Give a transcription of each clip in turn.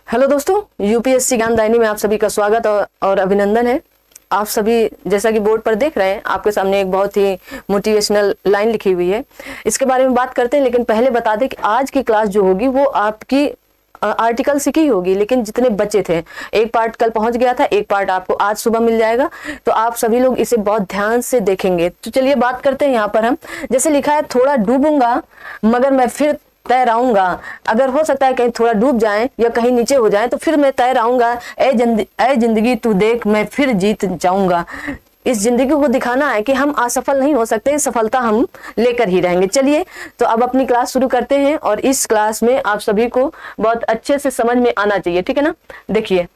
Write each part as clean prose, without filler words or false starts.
Hello दोस्तों, UPSC ज्ञानदायिनी में आप सभी का स्वागत और अभिनंदन है। आप सभी जैसा कि बोर्ड पर देख रहे हैं, आपके सामने एक बहुत ही मोटिवेशनल लाइन लिखी हुई है। इसके बारे में बात करते हैं, लेकिन पहले बता दें कि आज की क्लास जो होगी वो आपकी आर्टिकल से की होगी, लेकिन जितने बच्चे थे, एक पार्ट कल पहुंच गया था, एक पार्ट आपको आज सुबह मिल जाएगा, तो आप सभी लोग इसे बहुत ध्यान से देखेंगे। तो चलिए बात करते हैं। यहाँ पर हम जैसे लिखा है, थोड़ा डूबूंगा मगर मैं फिर तैराऊंगा। अगर हो सकता है कहीं थोड़ा डूब जाए या कहीं नीचे हो जाए तो फिर मैं तैराऊंगा। ऐ जिंदगी तू देख, मैं फिर जीत जाऊंगा। इस जिंदगी को दिखाना है कि हम असफल नहीं हो सकते, सफलता हम लेकर ही रहेंगे। चलिए तो अब अपनी क्लास शुरू करते हैं, और इस क्लास में आप सभी को बहुत अच्छे से समझ में आना चाहिए, ठीक है ना। देखिए,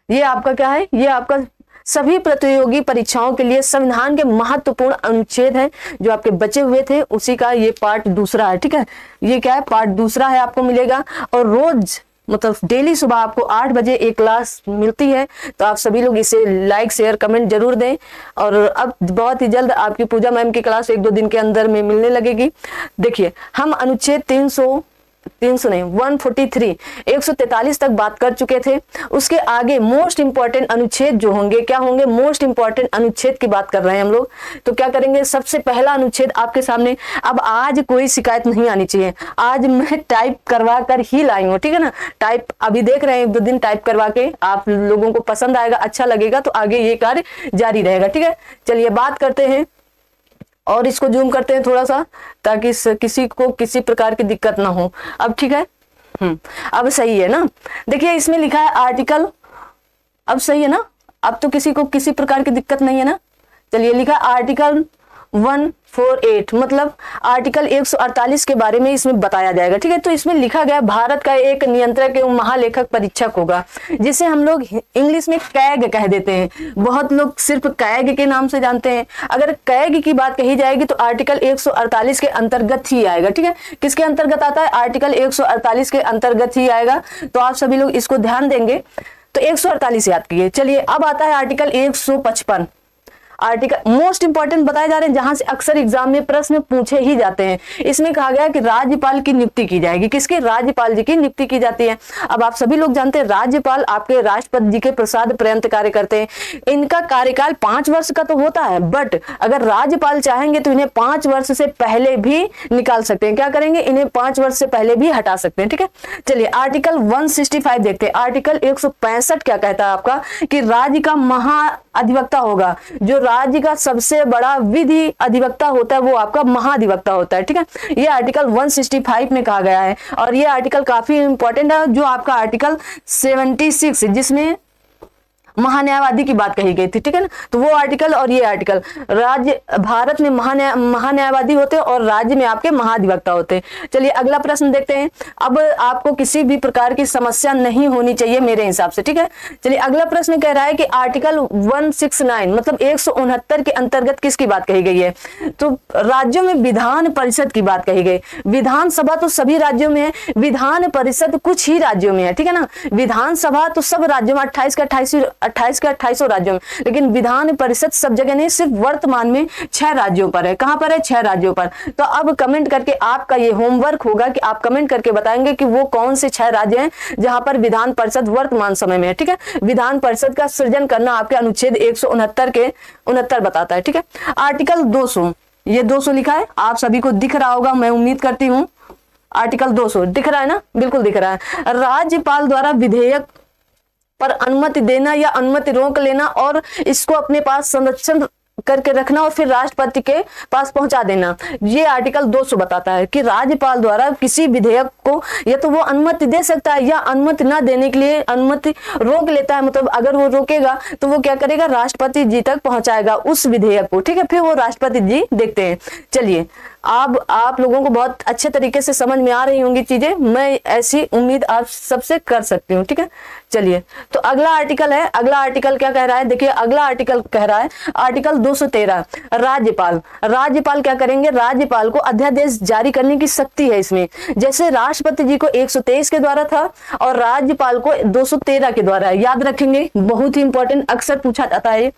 ये आपका क्या है, ये आपका सभी प्रतियोगी परीक्षाओं के लिए संविधान के महत्वपूर्ण अनुच्छेद हैं जो आपके बचे हुए थे, उसी का ये पार्ट दूसरा है, ठीक है। ये क्या है, पार्ट दूसरा है, आपको मिलेगा। और रोज मतलब डेली सुबह आपको 8 बजे एक क्लास मिलती है, तो आप सभी लोग इसे लाइक शेयर कमेंट जरूर दें। और अब बहुत ही जल्द आपकी पूजा मैम की क्लास 1-2 दिन के अंदर में मिलने लगेगी। देखिए, हम अनुच्छेद 143 तक बात कर चुके थे। उसके आगे मोस्ट इंपॉर्टेंट अनुच्छेद जो होंगे, क्या होंगे, मोस्ट इंपॉर्टेंट अनुच्छेद की बात कर रहे हैं हम लोग। तो क्या करेंगे, सबसे पहला अनुच्छेद आपके सामने। अब आज कोई शिकायत नहीं आनी चाहिए, आज मैं टाइप करवा कर ही लाई हूँ, ठीक है ना। टाइप अभी देख रहे हैं, 1-2 दिन टाइप करवा के आप लोगों को पसंद आएगा, अच्छा लगेगा तो आगे ये कार्य जारी रहेगा, ठीक है। चलिए बात करते हैं और इसको जूम करते हैं थोड़ा सा, ताकि किसी को किसी प्रकार की दिक्कत ना हो। अब ठीक है, अब सही है ना। देखिए, इसमें लिखा है आर्टिकल, अब सही है ना। अब तो किसी को किसी प्रकार की दिक्कत नहीं है ना। चलिए, लिखा आर्टिकल 148, मतलब आर्टिकल 148 के बारे में इसमें बताया जाएगा, ठीक है। तो इसमें लिखा गया, भारत का एक नियंत्रक एवं महालेखक परीक्षक होगा, जिसे हम लोग इंग्लिश में कैग कह देते हैं। बहुत लोग सिर्फ कैग के नाम से जानते हैं। अगर कैग की बात कही जाएगी तो आर्टिकल 148 के अंतर्गत ही आएगा, ठीक है। किसके अंतर्गत आता है, आर्टिकल 148 के अंतर्गत ही आएगा। तो आप सभी लोग इसको ध्यान देंगे। तो 148 याद कीजिए। चलिए, अब आता है आर्टिकल 155। आर्टिकल मोस्ट इंपॉर्टेंट बताए जा रहे हैं, जहां से अक्सर एग्जाम में प्रश्न पूछे ही जाते हैं। इसमें कहा गया कि राज्यपाल की नियुक्ति की जाएगी। किसकी, राज्यपाल जी की नियुक्ति की जाती है। अब आप सभी लोग जानते हैं, राज्यपाल आपके राष्ट्रपति जी के प्रसाद पर्यंत कार्य करते हैं। इनका कार्यकाल 5 वर्ष का तो होता है, बट अगर राज्यपाल चाहेंगे तो इन्हें 5 वर्ष से पहले भी निकाल सकते हैं। क्या करेंगे, इन्हें 5 वर्ष से पहले भी हटा सकते हैं, ठीक है। चलिए आर्टिकल 165 देखते हैं। आर्टिकल 165 क्या कहता है आपका, कि राज्य का महाअधिवक्ता होगा। जो राज्य का सबसे बड़ा विधि अधिवक्ता होता है वो आपका महाधिवक्ता होता है, ठीक है। ये आर्टिकल 165 में कहा गया है। और ये आर्टिकल काफी इंपॉर्टेंट है, जो आपका आर्टिकल 76 जिसमें महान्यायवादी की बात कही गई थी, ठीक है ना। तो वो आर्टिकल और ये आर्टिकल, राज्य भारत में महान्यायवादी होते हैं और राज्य में आपके महाधिवक्ता होते हैं। चलिए अगला प्रश्न देखते हैं। अब आपको किसी भी प्रकार की समस्या नहीं होनी चाहिए मेरे हिसाब से, ठीक है। चलिए अगला प्रश्न कह रहा है कि आर्टिकल 169 मतलब 169 के अंतर्गत किसकी बात कही गई है। तो राज्यों में विधान परिषद की बात कही गई। विधानसभा तो सभी राज्यों में है, विधान परिषद कुछ ही राज्यों में है, ठीक है ना। विधानसभा तो सब राज्यों में 28 के 28 राज्यों में, लेकिन विधान परिषद सब जगह नहीं, सिर्फ वर्तमान में 6 राज्यों पर है। कहां पर है, 6 राज्यों पर। तो अब कमेंट करके आपका ये होमवर्क होगा कि आप कमेंट करके बताएंगे कि वो कौन से 6 राज्य हैं जहां पर विधान परिषद वर्तमान समय में है, ठीक है। विधान परिषद का सृजन करना आपके अनुच्छेद 169 बताता है, ठीक है। आर्टिकल 200, ये 200 लिखा है, आप सभी को दिख रहा होगा, मैं उम्मीद करती हूं। आर्टिकल 200 दिख रहा है ना, बिल्कुल दिख रहा है। राज्यपाल द्वारा विधेयक पर अनुमति देना या अनुमति रोक लेना और इसको अपने पास संरक्षण करके रखना और फिर राष्ट्रपति के पास पहुंचा देना, ये आर्टिकल 200 बताता है कि राज्यपाल द्वारा किसी विधेयक को या तो वो अनुमति दे सकता है या अनुमति ना देने के लिए अनुमति रोक लेता है। मतलब अगर वो रोकेगा तो वो क्या करेगा, राष्ट्रपति जी तक पहुंचाएगा उस विधेयक को, ठीक है। फिर वो राष्ट्रपति जी देखते हैं। चलिए, अब आप लोगों को बहुत अच्छे तरीके से समझ में आ रही होंगी चीजें, मैं ऐसी उम्मीद आप सबसे कर सकती हूँ, ठीक है। चलिए, तो अगला आर्टिकल है। अगला आर्टिकल क्या कह रहा है, देखिए अगला आर्टिकल कह रहा है, आर्टिकल 213 राज्यपाल। राज्यपाल क्या करेंगे, राज्यपाल को अध्यादेश जारी करने की शक्ति है इसमें। जैसे राष्ट्रपति जी को 123 के द्वारा था और राज्यपाल को 213 के द्वारा है। याद रखेंगे, बहुत ही इंपॉर्टेंट, अक्सर पूछा जाता है।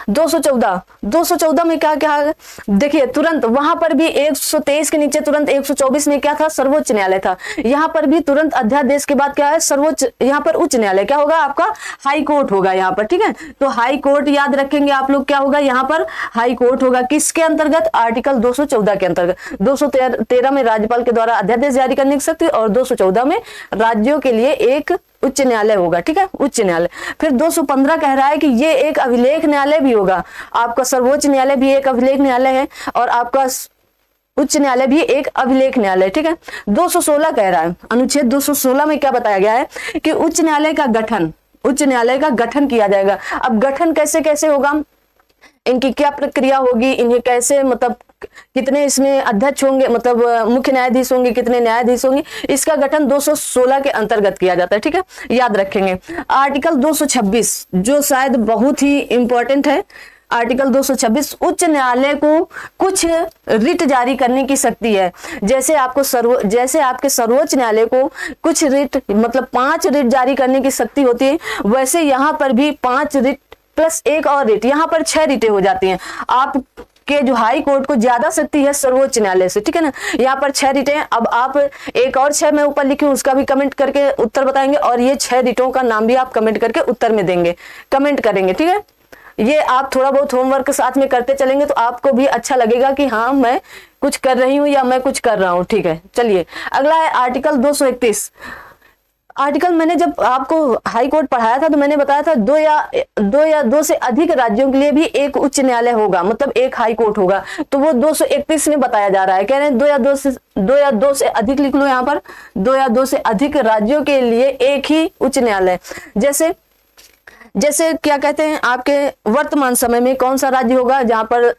214 में क्या क्या है, देखिए तुरंत वहां पर भी 123 के नीचे तुरंत 124 में क्या था, सर्वोच्च न्यायालय था। यहाँ पर भी तुरंत अध्यादेश के बाद क्या है, सर्वोच्च, यहाँ पर उच्च न्यायालय क्या होगा, आपका हाई कोर्ट होगा यहाँ पर, ठीक है। तो हाई कोर्ट याद रखेंगे आप लोग, क्या होगा यहाँ पर हाई कोर्ट होगा, किसके अंतर्गत, आर्टिकल 214 के अंतर्गत। 213 में राज्यपाल के द्वारा अध्यादेश जारी करने की शक्ति, और 214 में राज्यों के लिए एक उच्च न्यायालय होगा, ठीक है, उच्च न्यायालय। फिर 215 कह रहा है कि ये एक अभिलेख न्यायालय भी होगा, आपका सर्वोच्च न्यायालय भी एक अभिलेख न्यायालय है और आपका उच्च न्यायालय भी एक अभिलेख न्यायालय, ठीक है। 216 कह रहा है, अनुच्छेद 216 में क्या बताया गया है कि उच्च न्यायालय का गठन किया जाएगा। अब गठन कैसे कैसे होगा, इनकी क्या प्रक्रिया होगी, इन्हें कैसे, मतलब कितने इसमें अध्यक्ष होंगे, मतलब मुख्य न्यायाधीश होंगे, कितने न्यायाधीश होंगे, इसका गठन 216 के अंतर्गत किया जाता है, ठीक है, याद रखेंगे। आर्टिकल 226 जो शायद बहुत ही इंपॉर्टेंट है, आर्टिकल 226 उच्च न्यायालय को कुछ रिट जारी करने की शक्ति है। जैसे आपके सर्वोच्च न्यायालय को कुछ रिट, मतलब 5 रिट जारी करने की शक्ति होती है, वैसे यहाँ पर भी 5 रिट प्लस एक और रिट, यहाँ पर 6 रिटें हो जाती हैं। आप के जो हाई कोर्ट को ज्यादा शक्ति है सर्वोच्च न्यायालय से, ठीक है ना। यहाँ पर 6 रिटें, अब आप एक और 6 मैं ऊपर लिखी हूँ, उसका भी कमेंट करके उत्तर बताएंगे, और ये 6 रिटों का नाम भी आप कमेंट करके उत्तर में देंगे, कमेंट करेंगे, ठीक है। ये आप थोड़ा बहुत होमवर्क साथ में करते चलेंगे तो आपको भी अच्छा लगेगा कि हाँ मैं कुछ कर रही हूँ या मैं कुछ कर रहा हूँ, ठीक है। चलिए अगला है आर्टिकल 231। आर्टिकल मैंने जब आपको हाई कोर्ट पढ़ाया था तो मैंने बताया था दो या दो से अधिक राज्यों के लिए भी एक उच्च न्यायालय होगा, मतलब एक हाई कोर्ट होगा। तो वो 231 में बताया जा रहा है, कह रहे हैं 2 या 2 से अधिक, लिख लो यहाँ पर 2 या 2 से अधिक राज्यों के लिए एक ही उच्च न्यायालय। जैसे क्या कहते हैं, आपके वर्तमान समय में कौन सा राज्य होगा जहां पर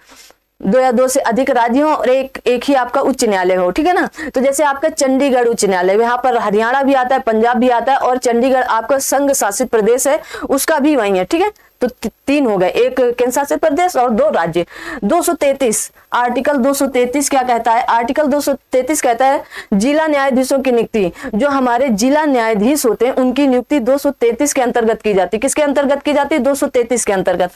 2 या 2 से अधिक राज्य हो और एक ही आपका उच्च न्यायालय हो, ठीक है ना। तो जैसे आपका चंडीगढ़ उच्च न्यायालय, यहाँ पर हरियाणा भी आता है, पंजाब भी आता है, और चंडीगढ़ आपका संघ शासित प्रदेश है, उसका भी वही है, ठीक है। तो 3 हो गए, एक केंद्र शासित प्रदेश और 2 राज्य। 233 आर्टिकल 233 क्या कहता है, आर्टिकल 233 कहता है जिला न्यायाधीशों की नियुक्ति, जो हमारे जिला न्यायाधीश होते हैं उनकी नियुक्ति 233 के अंतर्गत की जाती है। किसके अंतर्गत की जाती है, 233 के अंतर्गत।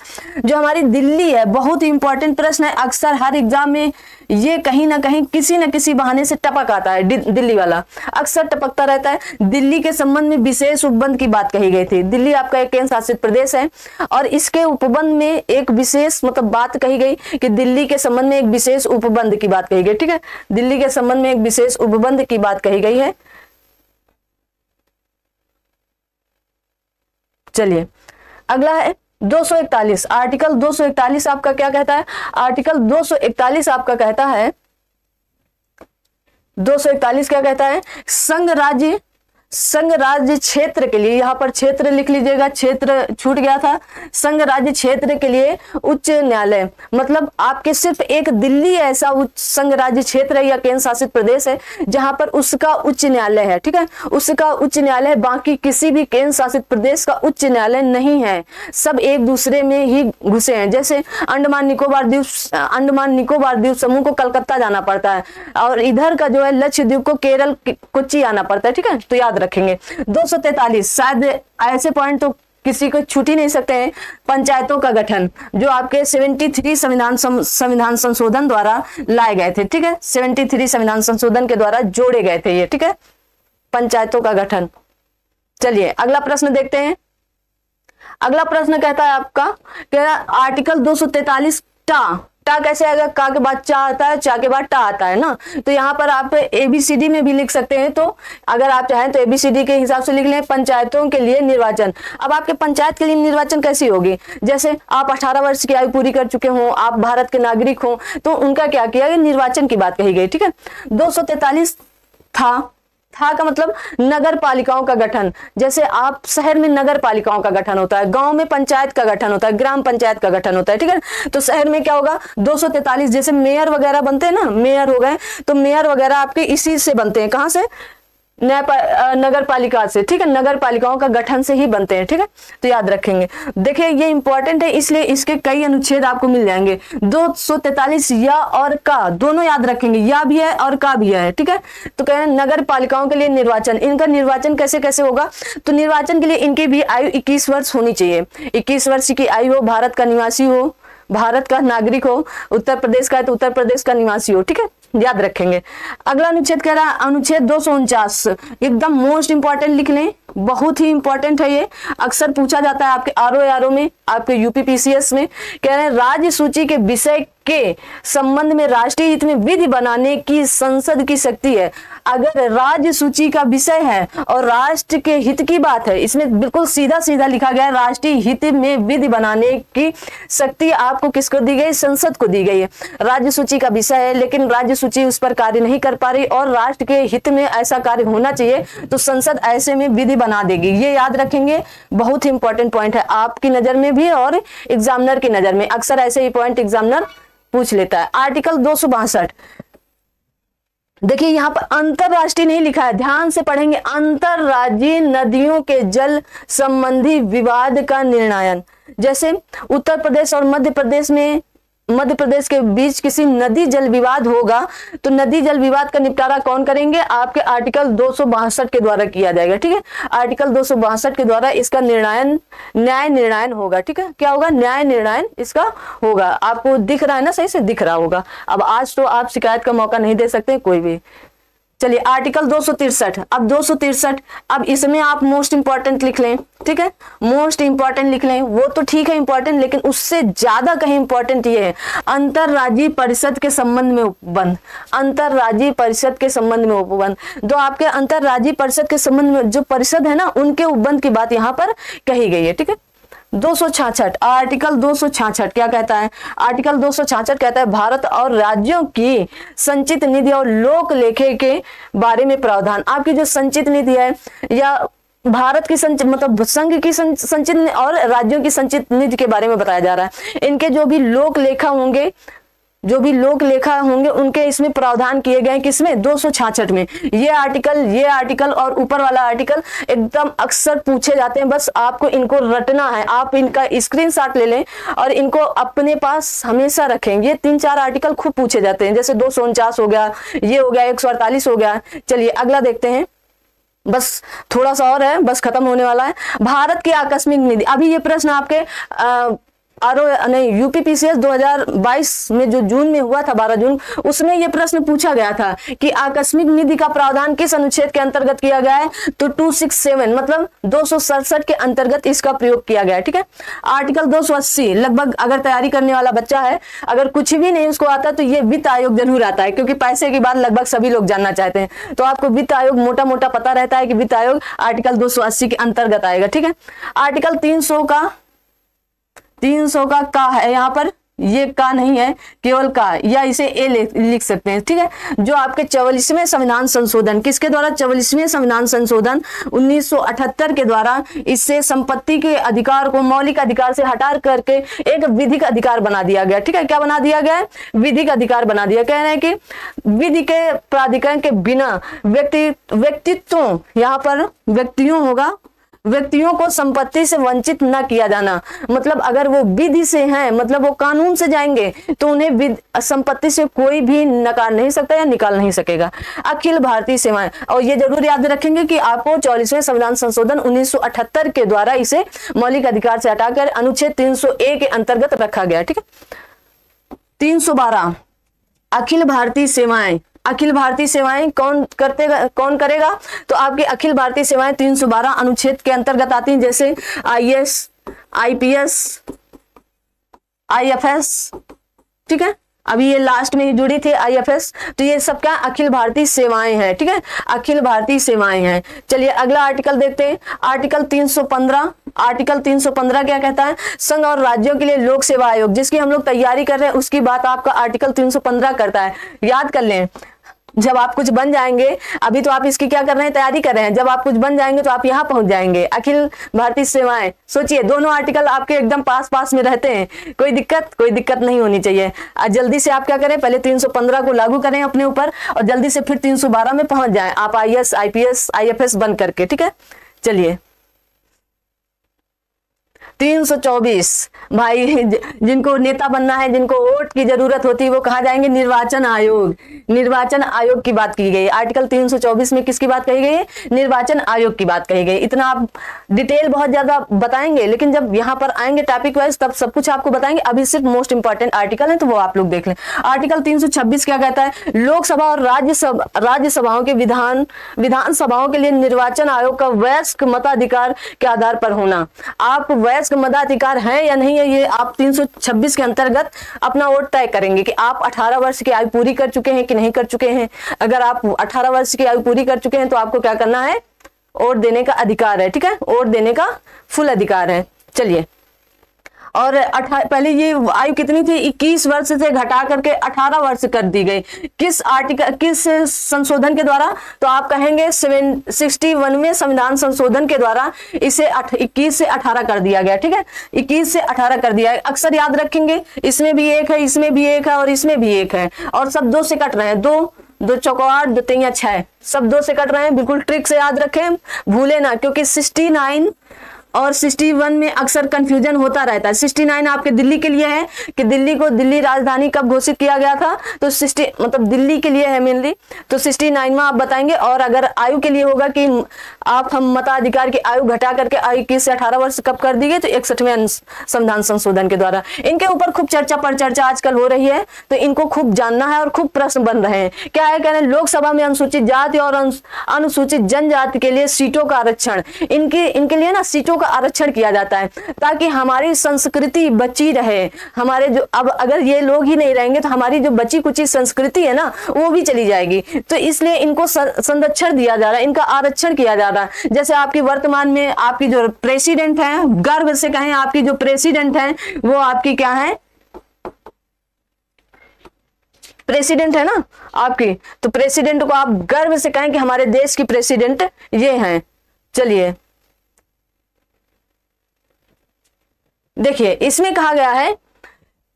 जो हमारी दिल्ली है, बहुत ही इंपॉर्टेंट प्रश्न है, अक्सर हर एग्जाम में ये कहीं ना कहीं किसी न किसी बहाने से टपक आता है, दिल्ली वाला अक्सर टपकता रहता है। दिल्ली के संबंध में विशेष उपबंध की बात कही गई थी। दिल्ली आपका एक केंद्र शासित प्रदेश है और इसके उपबंध में एक विशेष, मतलब बात कही गई कि दिल्ली के संबंध में एक विशेष उपबंध की बात कही गई, ठीक है। दिल्ली के संबंध में एक विशेष उपबंध की बात कही गई है। चलिए अगला है 241 आर्टिकल 241 आपका क्या कहता है, आर्टिकल 241 आपका कहता है, 241 क्या कहता है, संघ राज्य क्षेत्र के लिए, यहाँ पर क्षेत्र लिख लीजिएगा, क्षेत्र छूट गया था, संघ राज्य क्षेत्र के लिए उच्च न्यायालय, मतलब आपके सिर्फ एक दिल्ली ऐसा संघ राज्य क्षेत्र है या केंद्र शासित प्रदेश है जहां पर उसका उच्च न्यायालय है, ठीक है, उसका उच्च न्यायालय है। बाकी किसी भी केंद्र शासित प्रदेश का उच्च न्यायालय नहीं है, सब एक दूसरे में ही घुसे हैं। जैसे अंडमान निकोबार द्वीप समूह को कलकत्ता जाना पड़ता है और इधर का जो है लक्षद्वीप को केरल कोच्चि आना पड़ता है, ठीक है, तो याद रखेंगे। 243 शायद ऐसे पॉइंट तो किसी को छूट ही नहीं सकते हैं, पंचायतों का गठन, जो आपके 73 संविधान संशोधन द्वारा लाए गए थे, ठीक है, 73 संविधान संशोधन के द्वारा जोड़े गए थे ये, ठीक है, पंचायतों का गठन। चलिए अगला प्रश्न देखते हैं। अगला प्रश्न कहता है आपका कि आर्टिकल 243 टा कैसे आएगा, का के बाद चा आता है, चा के बाद टा आता है ना, तो यहाँ पर आप ABCD में भी लिख सकते हैं। तो अगर आप चाहें तो ABCD के हिसाब से लिख लें, पंचायतों के लिए निर्वाचन। अब आपके पंचायत के लिए निर्वाचन कैसी होगी, जैसे आप 18 वर्ष की आयु पूरी कर चुके हो, आप भारत के नागरिक हो, तो उनका क्या किया, निर्वाचन की बात कही गई, ठीक है। 243 था का मतलब नगर पालिकाओं का गठन, जैसे आप शहर में नगर पालिकाओं का गठन होता है, गांव में पंचायत का गठन होता है, ग्राम पंचायत का गठन होता है, ठीक है। तो शहर में क्या होगा, 243 जैसे मेयर वगैरह बनते हैं ना, मेयर हो गए, तो मेयर वगैरह आपके इसी से बनते हैं, कहां से, नगर पालिका से, ठीक है, नगर पालिकाओं का गठन से ही बनते हैं, ठीक है, तो याद रखेंगे। देखिए ये इंपॉर्टेंट है, इसलिए इसके कई अनुच्छेद आपको मिल जाएंगे। 243 या और का दोनों याद रखेंगे, या भी है और का भी है, ठीक है। तो कह रहे हैं नगर पालिकाओं के लिए निर्वाचन, इनका निर्वाचन कैसे कैसे होगा, तो निर्वाचन के लिए इनकी भी आयु 21 वर्ष होनी चाहिए। 21 वर्ष की आयु हो, भारत का निवासी हो, भारत का नागरिक हो, उत्तर प्रदेश का है तो उत्तर प्रदेश का निवासी हो, ठीक है, याद रखेंगे। अगला अनुच्छेद कह रहा है अनुच्छेद 249, एकदम मोस्ट इंपॉर्टेंट लिख लें, बहुत ही इंपॉर्टेंट है ये, अक्सर पूछा जाता है आपके आरओ में, आपके यूपीपीसीएस में। कह रहे हैं राज्य सूची के विषय के संबंध में राष्ट्रीय हित में विधि बनाने की संसद की शक्ति है। अगर राज्य सूची का विषय है और राष्ट्र के हित की बात है, इसमें बिल्कुल सीधा सीधा लिखा गया है, राष्ट्रीय हित में विधि बनाने की शक्ति आपको किसको दी गई, संसद को दी गई है। राज्य सूची का विषय है लेकिन राज्य सूची उस पर कार्य नहीं कर पा रही और राष्ट्र के हित में ऐसा कार्य होना चाहिए, तो संसद ऐसे में विधि बना देगी। ये याद रखेंगे, बहुत ही इंपॉर्टेंट पॉइंट है आपकी नजर में भी और एग्जामिनर की नजर में, अक्सर ऐसे ही पॉइंट एग्जामिनर पूछ लेता है। आर्टिकल 262, देखिए यहां पर अंतरराष्ट्रीय नहीं लिखा है, ध्यान से पढ़ेंगे। अंतरराज्यीय नदियों के जल संबंधी विवाद का निर्णयन, जैसे उत्तर प्रदेश और मध्य प्रदेश के बीच किसी नदी जल विवाद होगा तो नदी जल विवाद का निपटारा कौन करेंगे, आपके आर्टिकल 262 के द्वारा किया जाएगा, ठीक है। आर्टिकल 262 के द्वारा इसका न्याय निर्णयन होगा, ठीक है। क्या होगा, न्याय निर्णयन इसका होगा। आपको दिख रहा है ना, सही से दिख रहा होगा। अब आज तो आप शिकायत का मौका नहीं दे सकते कोई भी। चलिए आर्टिकल 263, अब 263, अब इसमें आप मोस्ट इंपॉर्टेंट लिख लें, ठीक है, मोस्ट इंपॉर्टेंट लिख लें। वो तो ठीक है इंपॉर्टेंट, लेकिन उससे ज्यादा कहीं इंपॉर्टेंट ये है अंतरराज्यीय परिषद के संबंध में उपबंध, अंतरराज्यीय परिषद के संबंध में उपबंध। तो आपके अंतरराज्यीय परिषद के संबंध में जो परिषद है ना, उनके उपबंध की बात यहाँ पर कही गई है, ठीक है। 266, आर्टिकल 266 क्या कहता है, आर्टिकल 266 कहता है भारत और राज्यों की संचित निधि और लोक लेखे के बारे में प्रावधान। आपकी जो संचित निधि है या भारत की मतलब संघ की संचित और राज्यों की संचित निधि के बारे में बताया जा रहा है। इनके जो भी लोक लेखा होंगे उनके इसमें प्रावधान किए गए, किसमें, 266 में। ये आर्टिकल और ऊपर वाला आर्टिकल एकदम अक्सर पूछे जाते हैं, बस आपको इनको रटना है। आप इनका स्क्रीनशॉट ले लें और इनको अपने पास हमेशा रखें। ये 3-4 आर्टिकल खूब पूछे जाते हैं, जैसे 249 हो गया, ये हो गया, 148 हो गया। चलिए अगला देखते हैं, बस थोड़ा सा और है, बस खत्म होने वाला है। भारत की आकस्मिक निधि, अभी ये प्रश्न आपके यूपीपीसीएस 2022 में जो जून में हुआ था, 12 जून, उसमें यह प्रश्न पूछा गया था कि आकस्मिक निधि का प्रावधान किस अनुच्छेद के अंतर्गत किया गया है, तो 267 मतलब 267 के अंतर्गत इसका प्रयोग किया गया है, ठीक है। आर्टिकल 280, लगभग अगर तैयारी करने वाला बच्चा है, अगर कुछ भी नहीं उसको आता तो ये वित्त आयोग जरूर आता है, क्योंकि पैसे की बात लगभग सभी लोग जानना चाहते हैं। तो आपको वित्त आयोग मोटा मोटा पता रहता है कि वित्त आयोग आर्टिकल 280 के अंतर्गत आएगा, ठीक है। आर्टिकल 300 का है यहाँ पर, ये का नहीं है, केवल का, या इसे ए लिख सकते हैं, ठीक है। जो आपके 44वें संविधान संशोधन, किसके द्वारा, 44वें संविधान संशोधन 1978 के द्वारा, इससे संपत्ति के अधिकार को मौलिक अधिकार से हटा करके एक विधिक अधिकार बना दिया गया, ठीक है। क्या बना दिया गया, विधिक अधिकार बना दिया। कह रहे हैं कि विधि के प्राधिकरण के बिना व्यक्तित्व, यहाँ पर व्यक्तियों होगा, व्यक्तियों को संपत्ति से वंचित न किया जाना। मतलब अगर वो विधि से हैं, मतलब वो कानून से जाएंगे, तो उन्हें संपत्ति से कोई भी नकार नहीं सकता या निकाल नहीं सकेगा। अखिल भारतीय सेवाएं, और ये जरूर याद रखेंगे कि आपको 44वें संविधान संशोधन 1978 के द्वारा इसे मौलिक अधिकार से हटाकर अनुच्छेद 300A के अंतर्गत रखा गया, ठीक है। 312, अखिल भारतीय सेवाएं। अखिल भारतीय सेवाएं कौन करेगा, तो आपकी अखिल भारतीय सेवाएं 312 अनुच्छेद के अंतर्गत आती हैं, जैसे IAS, IPS, IFS, ठीक है। अभी ये लास्ट में ही जुड़ी थी IFS, तो ये सब क्या अखिल भारतीय सेवाएं हैं, ठीक है, अखिल भारतीय सेवाएं हैं। चलिए अगला आर्टिकल देखते हैं, आर्टिकल 315। आर्टिकल 315 क्या कहता है, संघ और राज्यों के लिए लोक सेवा आयोग, जिसकी हम लोग तैयारी कर रहे हैं, उसकी बात आपका आर्टिकल 315 करता है, याद कर लें। जब आप कुछ बन जाएंगे, अभी तो आप इसकी क्या कर रहे हैं, तैयारी कर रहे हैं, जब आप कुछ बन जाएंगे तो आप यहाँ पहुंच जाएंगे, अखिल भारतीय सेवाएं। सोचिए दोनों आर्टिकल आपके एकदम पास पास में रहते हैं, कोई दिक्कत नहीं होनी चाहिए। जल्दी से आप क्या करें, पहले 315 को लागू करें अपने ऊपर और जल्दी से फिर 312 में पहुंच जाएं आप IAS IPS IFS बन करके। ठीक है, चलिए 324 भाई, जिनको नेता बनना है, जिनको वोट की जरूरत होती है, वो कहा जाएंगे निर्वाचन आयोग। निर्वाचन आयोग की बात की गई आर्टिकल 324 में, किसकी बात कही गई है, निर्वाचन आयोग की बात कही गई। इतना आप डिटेल बहुत ज्यादा बताएंगे, लेकिन जब यहाँ पर आएंगे टॉपिक वाइज तब सब कुछ आपको बताएंगे। अभी सिर्फ मोस्ट इंपॉर्टेंट आर्टिकल है तो वो आप लोग देख लें। आर्टिकल 326 क्या कहता है, लोकसभा और राज्यसभाओं के विधानसभाओं के लिए निर्वाचन आयोग का वयस्क मताधिकार के आधार पर होना। आप वयस्क मताधिकार है या नहीं है, ये आप 326 के अंतर्गत अपना वोट तय करेंगे कि आप 18 वर्ष की आयु पूरी कर चुके हैं कि नहीं कर चुके हैं। अगर आप 18 वर्ष की आयु पूरी कर चुके हैं तो आपको क्या करना है, वोट देने का अधिकार है। ठीक है, वोट देने का फुल अधिकार है। चलिए, और पहले ये आयु कितनी थी, 21 वर्ष से घटा करके 18 वर्ष कर दी गई। किस संशोधन के द्वारा, तो आप कहेंगे 61वें संविधान संशोधन के द्वारा इसे 21 से 18 कर दिया गया। ठीक है, 21 से 18 कर दिया है। अक्सर याद रखेंगे, इसमें भी एक है, इसमें भी एक है और इसमें भी एक है, और सब 2 से कट रहे हैं। 2 चौको 8, 2 3 6, सब 2 से कट रहे हैं। बिल्कुल ट्रिक से याद रखें, भूले ना, क्योंकि 69 और 61 में अक्सर कंफ्यूजन होता रहता है। 69 आपके दिल्ली के लिए है कि दिल्ली को दिल्ली राजधानी कब घोषित किया गया था, तो 60 मतलब दिल्ली के लिए है मेनली, तो 69 में आप बताएंगे। और अगर आयु के लिए होगा कि आप हम मताधिकार की आयु घटा करके 21 से 18 वर्ष कब कर दी गई, तो 61वें संविधान संशोधन के द्वारा। इनके ऊपर खूब चर्चा आजकल हो रही है, तो इनको खूब जानना है और खूब प्रश्न बन रहे हैं। क्या है, कह रहे हैं लोकसभा में अनुसूचित जाति और अनुसूचित जनजाति के लिए सीटों का आरक्षण, इनके लिए ना सीटों का आरक्षण किया जाता है ताकि हमारी संस्कृति बची रहे। हमारे जो अब अगर ये लोग ही नहीं रहेंगे तो हमारी जो बची कुची संस्कृति है ना वो भी चली जाएगी, तो इसलिए इनको संरक्षण दिया जा रहा है, इनका आरक्षण किया जा रहा है। जैसे आपकी वर्तमान में आपकी जो प्रेसिडेंट है, गर्व से कहें आपकी जो प्रेसिडेंट है वो आपकी क्या है, प्रेसिडेंट है ना आपकी, तो प्रेसिडेंट को आप गर्व से कहें कि हमारे देश की प्रेसिडेंट ये हैं। चलिए देखिए, इसमें कहा गया है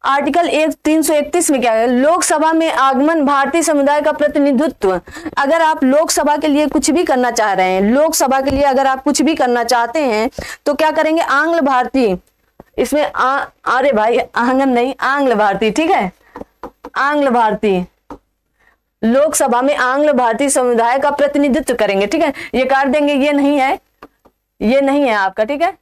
आर्टिकल 331 में क्या है, लोकसभा में आगमन भारतीय समुदाय का प्रतिनिधित्व। अगर आप लोकसभा के लिए कुछ भी करना चाह रहे हैं, लोकसभा के लिए अगर आप कुछ भी करना चाहते हैं तो क्या करेंगे, आंग्ल भारतीय, इसमें अरे भाई आंगन नहीं, आंग्ल भारतीय। ठीक है, आंग्ल भारतीय, लोकसभा में आंग्ल भारतीय समुदाय का प्रतिनिधित्व करेंगे। ठीक है, ये काट देंगे, ये नहीं है, ये नहीं है आपका। ठीक है,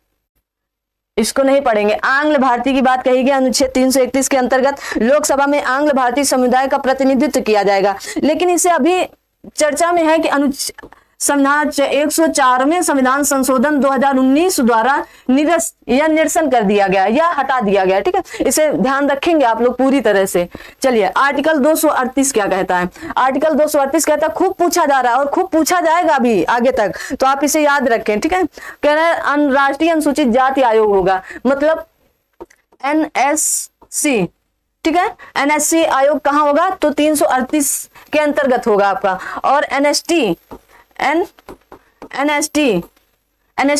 इसको नहीं पढ़ेंगे। आंग्ल भारतीय की बात कही गई अनुच्छेद 331 के अंतर्गत लोकसभा में आंग्ल भारतीय समुदाय का प्रतिनिधित्व किया जाएगा। लेकिन इसे अभी चर्चा में है कि संविधान 104वें संविधान संशोधन 2019 द्वारा निरसन कर दिया गया या हटा दिया गया। ठीक है, इसे ध्यान रखेंगे आप लोग पूरी तरह से। चलिए, आर्टिकल 238 क्या कहता है, आर्टिकल 238 कहता है, खूब पूछा जा रहा है और खूब पूछा जाएगा अभी आगे तक, तो आप इसे याद रखें। ठीक है, कह रहे हैं राष्ट्रीय अनुसूचित जाति आयोग होगा, मतलब NSC। ठीक है, NSC आयोग कहाँ होगा, तो 338 के अंतर्गत होगा आपका। और NST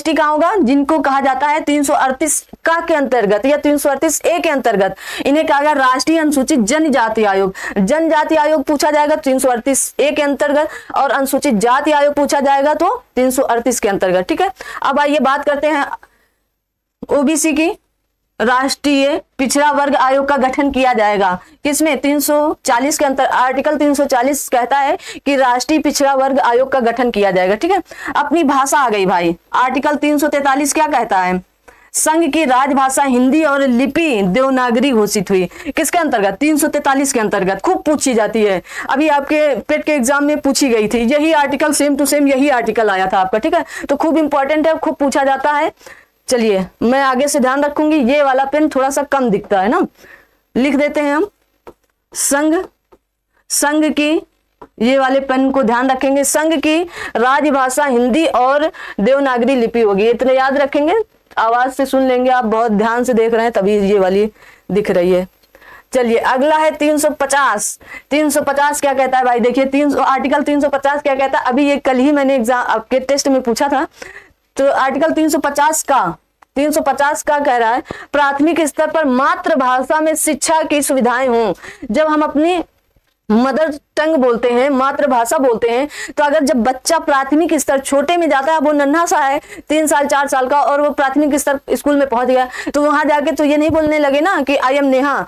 कहाँ होगा, जिनको कहा जाता है 338 का के अंतर्गत या 338 ए के अंतर्गत, इन्हें कहा गया राष्ट्रीय अनुसूचित जनजाति आयोग। जनजाति आयोग पूछा जाएगा 338 ए के अंतर्गत, और अनुसूचित जाति आयोग पूछा जाएगा तो 338 के अंतर्गत। ठीक है, अब आइए बात करते हैं ओबीसी की। राष्ट्रीय पिछड़ा वर्ग आयोग का गठन किया जाएगा किसमें, 340 के अंतर, आर्टिकल 340 कहता है कि राष्ट्रीय पिछड़ा वर्ग आयोग का गठन किया जाएगा। ठीक है, अपनी भाषा आ गई भाई। आर्टिकल 343 क्या कहता है, संघ की राजभाषा हिंदी और लिपि देवनागरी घोषित हुई। किसके अंतर्गत, 343 के अंतर्गत। खूब पूछी जाती है, अभी आपके पेट के एग्जाम में पूछी गई थी, यही आर्टिकल सेम टू सेम यही आर्टिकल आया था आपका। ठीक है, तो खूब इंपॉर्टेंट है, खूब पूछा जाता है। चलिए, मैं आगे से ध्यान रखूंगी। ये वाला पेन थोड़ा सा कम दिखता है ना, लिख देते हैं हम संघ की, ये वाले पेन को ध्यान रखेंगे। संघ की राजभाषा हिंदी और देवनागरी लिपि होगी, इतने याद रखेंगे। आवाज से सुन लेंगे आप, बहुत ध्यान से देख रहे हैं तभी ये वाली दिख रही है। चलिए अगला है 350। 350 क्या कहता है भाई, देखिए 300 आर्टिकल 350 क्या कहता है, अभी ये कल ही मैंने एग्जाम आपके टेस्ट में पूछा था। तो आर्टिकल 350 का कह रहा है प्राथमिक स्तर पर मातृभाषा में शिक्षा की सुविधाएं हों। जब हम अपनी मदर टंग बोलते हैं, मातृभाषा बोलते हैं, तो अगर जब बच्चा प्राथमिक स्तर छोटे में जाता है, वो नन्हा सा है 3 साल 4 साल का, और वो प्राथमिक स्तर स्कूल में पहुंच गया, तो वहां जाके तो ये नहीं बोलने लगे ना कि आई एम नेहा,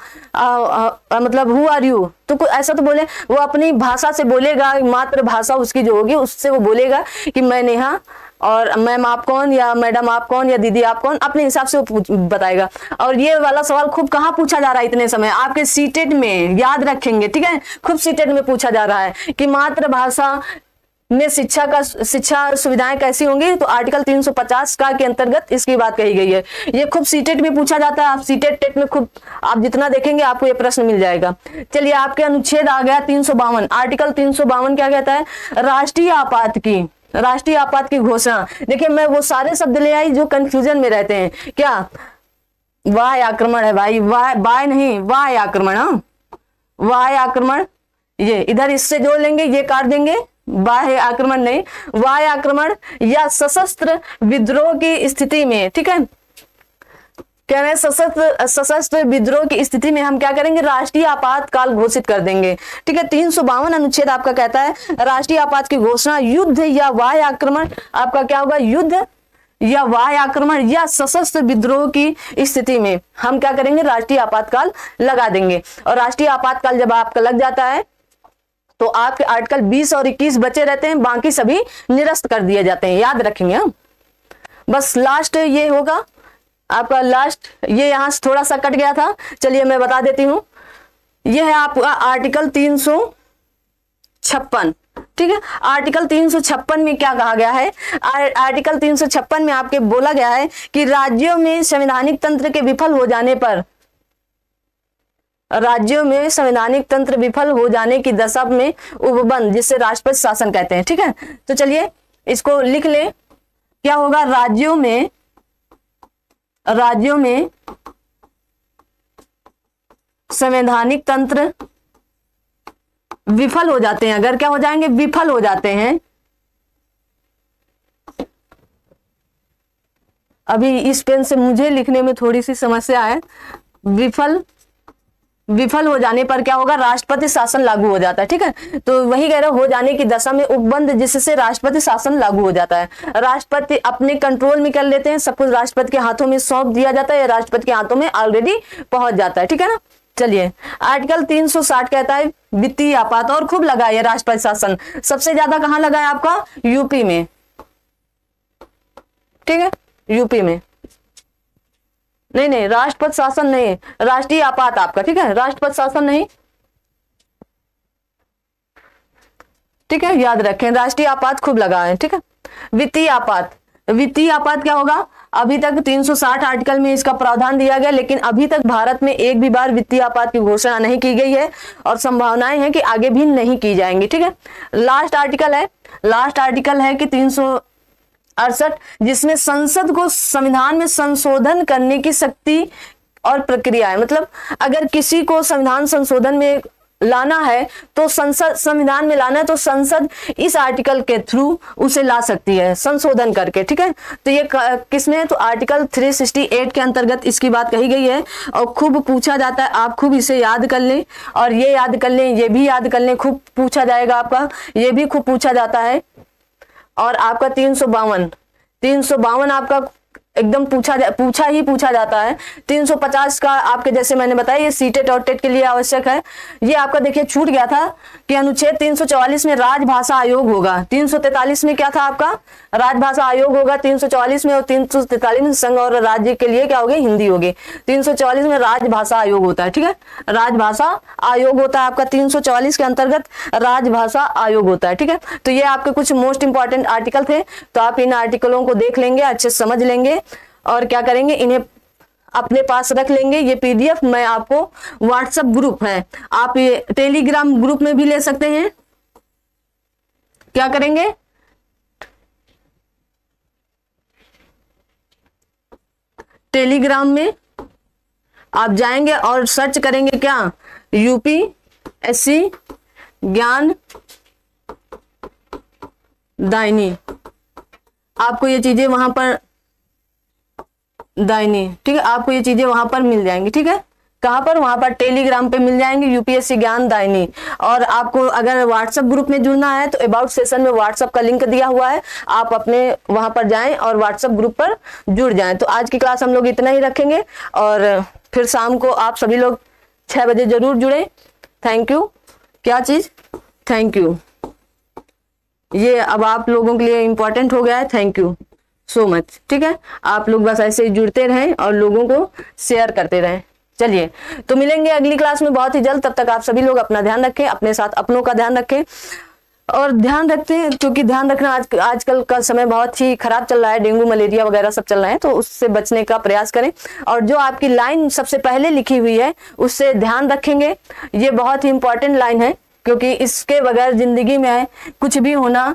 मतलब हु आर यू, तो कुछ ऐसा तो बोले, वो अपनी भाषा से बोलेगा, मातृभाषा उसकी जो होगी उससे वो बोलेगा कि मैं नेहा, और मैम आप कौन, या मैडम आप कौन, या दीदी आप कौन, अपने हिसाब से वो बताएगा। और ये वाला सवाल खूब कहाँ पूछा जा रहा है इतने समय, आपके सीटेट में, याद रखेंगे, ठीक है, खूब सीटेट में पूछा जा रहा है कि मातृभाषा में शिक्षा सुविधाएं कैसी होंगी। तो आर्टिकल 350 का के अंतर्गत इसकी बात कही गई है। ये खूब सीटेट में पूछा जाता है, आप सीटेट टेट में खूब आप जितना देखेंगे आपको ये प्रश्न मिल जाएगा। चलिए आपके अनुच्छेद आ गया 352। आर्टिकल 352 क्या कहता है, राष्ट्रीय आपात की घोषणा। देखिए मैं वो सारे शब्द ले आई जो कंफ्यूजन में रहते हैं। क्या वाय आक्रमण है भाई, वाय नहीं, वाय आक्रमण, हाँ वाय आक्रमण, ये इधर इससे जोड़ लेंगे, ये काट देंगे, बाह्य आक्रमण नहीं, वाय आक्रमण या सशस्त्र विद्रोह की स्थिति में, ठीक है, कह रहे हैं सशस्त्र विद्रोह की स्थिति में हम क्या करेंगे, राष्ट्रीय आपातकाल घोषित कर देंगे, ठीक है। 352 अनुच्छेद आपका कहता है राष्ट्रीय आपात की घोषणा युद्ध या वाय आक्रमण, आपका क्या होगा, युद्ध या वाय आक्रमण या सशस्त्र विद्रोह की स्थिति में हम क्या करेंगे, राष्ट्रीय आपातकाल लगा देंगे। और राष्ट्रीय आपातकाल जब आपका लग जाता है तो आपके आर्टिकल 20 और 21 बचे रहते हैं, बाकी सभी निरस्त कर दिए जाते हैं, याद रखेंगे हम। बस लास्ट ये होगा आपका, लास्ट ये यहां से थोड़ा सा कट गया था, चलिए मैं बता देती हूं। ये है आपका आर्टिकल 356, ठीक है। आर्टिकल 356 में क्या कहा गया है, आर्टिकल 356 में आपके बोला गया है कि राज्यों में संवैधानिक तंत्र के विफल हो जाने पर, राज्यों में संवैधानिक तंत्र विफल हो जाने की दशा में उपबंध, जिसे राष्ट्रपति शासन कहते हैं, ठीक है। तो चलिए इसको लिख ले, क्या होगा, राज्यों में संवैधानिक तंत्र विफल हो जाते हैं, अगर क्या हो जाएंगे, विफल हो जाते हैं। अभी इस पेन से मुझे लिखने में थोड़ी सी समस्या है। विफल हो जाने पर क्या होगा, राष्ट्रपति शासन लागू हो जाता है, ठीक है। तो वही कह रहा हो जाने की दशा में उपबंध, जिससे राष्ट्रपति शासन लागू हो जाता है। राष्ट्रपति अपने कंट्रोल में कर लेते हैं, सब कुछ राष्ट्रपति के हाथों में सौंप दिया जाता है, या राष्ट्रपति के हाथों में ऑलरेडी पहुंच जाता है, ठीक है ना। चलिए आर्टिकल 360 कहता है वित्तीय आपात, और खूब लगा है राष्ट्रपति शासन, सबसे ज्यादा कहां लगा है आपका, यूपी में, ठीक है, यूपी में। नहीं राष्ट्रपति शासन नहीं, राष्ट्रीय आपात आपका, ठीक है, राष्ट्रपति शासन नहीं, ठीक है, याद रखें राष्ट्रीय आपात खूब लगा है, ठीक है। वित्तीय आपात क्या होगा, अभी तक 360 आर्टिकल में इसका प्रावधान दिया गया, लेकिन अभी तक भारत में एक भी बार वित्तीय आपात की घोषणा नहीं की गई है, और संभावनाएं हैं कि आगे भी नहीं की जाएंगी, ठीक है। लास्ट आर्टिकल है कि 368, जिसमें संसद को संविधान में संशोधन करने की शक्ति और प्रक्रिया है। मतलब अगर किसी को संविधान संशोधन में लाना है तो संविधान में लाना है तो संसद इस आर्टिकल के थ्रू उसे ला सकती है, संशोधन करके, ठीक है। तो ये किसमें है, तो आर्टिकल 368 के अंतर्गत इसकी बात कही गई है, और खूब पूछा जाता है, आप खूब इसे याद कर लें, और ये याद कर लें, ये भी याद कर लें, खूब पूछा जाएगा आपका, ये भी खूब पूछा जाता है। और आपका 352 आपका एकदम पूछा जाता है। 350 का आपके जैसे मैंने बताया ये सीटेट और टेट के लिए आवश्यक है। ये आपका देखिए छूट गया था कि अनुच्छेद 344 में राजभाषा आयोग होगा, 343 में क्या था आपका, राजभाषा आयोग होगा 344 में, और 343 में संघ और राज्य के लिए क्या होगी, हिंदी होगी। 344 में राजभाषा आयोग होता है, ठीक है, राजभाषा आयोग होता है आपका 344 के अंतर्गत राजभाषा आयोग होता है, ठीक है। तो ये आपके कुछ मोस्ट इंपॉर्टेंट आर्टिकल थे, तो आप इन आर्टिकलों को देख लेंगे, अच्छे समझ लेंगे, और क्या करेंगे, इन्हें अपने पास रख लेंगे। ये पीडीएफ मैं आपको व्हाट्सएप ग्रुप है, आप ये टेलीग्राम ग्रुप में भी ले सकते हैं। क्या करेंगे, टेलीग्राम में आप जाएंगे और सर्च करेंगे क्या, यूपीएससी ज्ञान दायनी, आपको ये चीजें वहां पर दायनी, ठीक है, आपको ये चीजें वहां पर मिल जाएंगी। ठीक है, कहां पर, वहां पर टेलीग्राम पे मिल जाएंगे, यूपीएससी ज्ञान दायनी। और आपको अगर व्हाट्सएप ग्रुप में जुड़ना है तो अबाउट सेशन में व्हाट्सएप का लिंक दिया हुआ है, आप अपने वहां पर जाएं और व्हाट्सएप ग्रुप पर जुड़ जाएं। तो आज की क्लास हम लोग इतना ही रखेंगे और फिर शाम को आप सभी लोग 6 बजे जरूर जुड़े। Thank you. क्या चीज, थैंक यू, ये अब आप लोगों के लिए इंपॉर्टेंट हो गया है। Thank you so much. ठीक है, आप लोग बस ऐसे ही जुड़ते रहें और लोगों को शेयर करते रहें। चलिए, तो मिलेंगे अगली क्लास में बहुत ही जल्द। तब तक आप सभी लोग अपना ध्यान रखें, अपने साथ अपनों का ध्यान रखें और ध्यान रखते हैं, क्योंकि ध्यान रखना आजकल का समय बहुत ही खराब चल रहा है, डेंगू मलेरिया वगैरह सब चल रहा है, तो उससे बचने का प्रयास करें। और जो आपकी लाइन सबसे पहले लिखी हुई है उससे ध्यान रखेंगे, ये बहुत ही इंपॉर्टेंट लाइन है, क्योंकि इसके बगैर जिंदगी में कुछ भी होना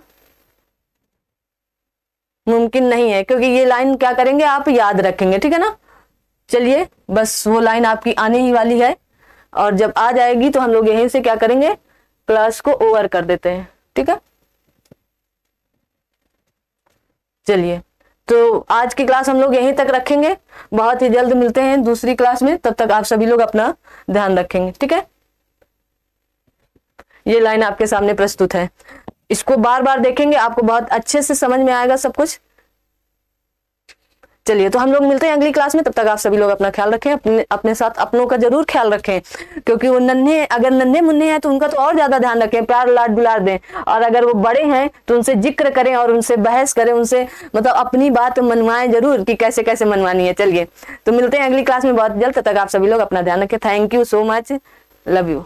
मुमकिन नहीं है। क्योंकि ये लाइन क्या करेंगे, आप याद रखेंगे। ठीक है ना, चलिए, बस वो लाइन आपकी आने ही वाली है और जब आ जाएगी तो हम लोग यहीं से क्या करेंगे, क्लास को ओवर कर देते हैं। ठीक है, चलिए, तो आज की क्लास हम लोग यहीं तक रखेंगे, बहुत ही जल्द मिलते हैं दूसरी क्लास में। तब तक आप सभी लोग अपना ध्यान रखेंगे। ठीक है, ये लाइन आपके सामने प्रस्तुत है, इसको बार बार देखेंगे, आपको बहुत अच्छे से समझ में आएगा सब कुछ। चलिए, तो हम लोग मिलते हैं अगली क्लास में। तब तक आप सभी लोग अपना ख्याल रखें, अपने साथ अपनों का जरूर ख्याल रखें, क्योंकि वो नन्हे, अगर नन्हे मुन्ने हैं तो उनका तो और ज्यादा ध्यान रखें, प्यार लाड दुलार दें। और अगर वो बड़े हैं तो उनसे जिक्र करें और उनसे बहस करें, उनसे मतलब अपनी बात मनवाएं जरूर कि कैसे कैसे मनवानी है। चलिए, तो मिलते हैं अगली क्लास में बहुत जल्द। तब तक आप सभी लोग अपना ध्यान रखें। Thank you so much, love you.